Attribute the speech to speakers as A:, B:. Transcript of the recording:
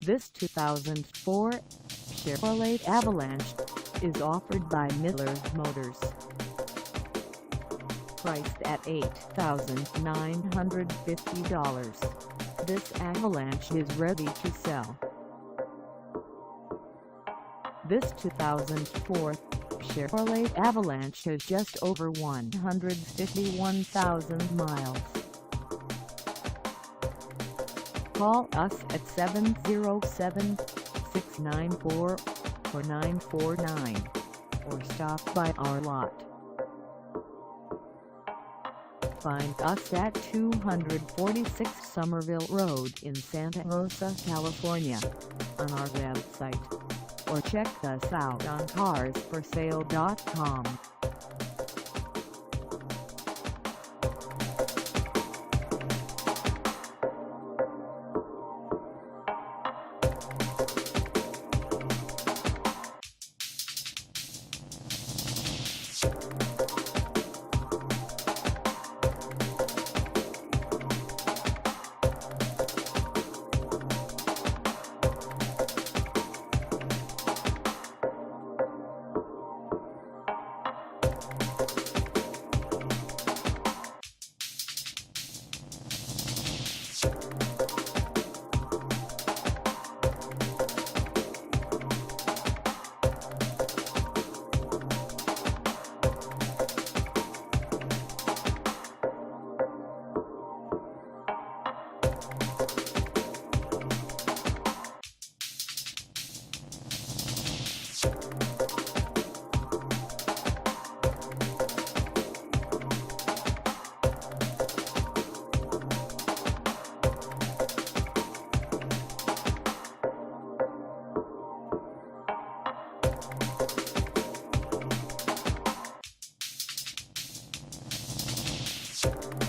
A: This 2004 Chevrolet Avalanche is offered by Miller's Motors. Priced at $8,950, this Avalanche is ready to sell. This 2004 Chevrolet Avalanche has just over 151,000 miles. Call us at 707-694-4949 or stop by our lot. Find us at 246 Somerville Road in Santa Rosa, California, on our website, or check us out on carsforsale.com.
B: You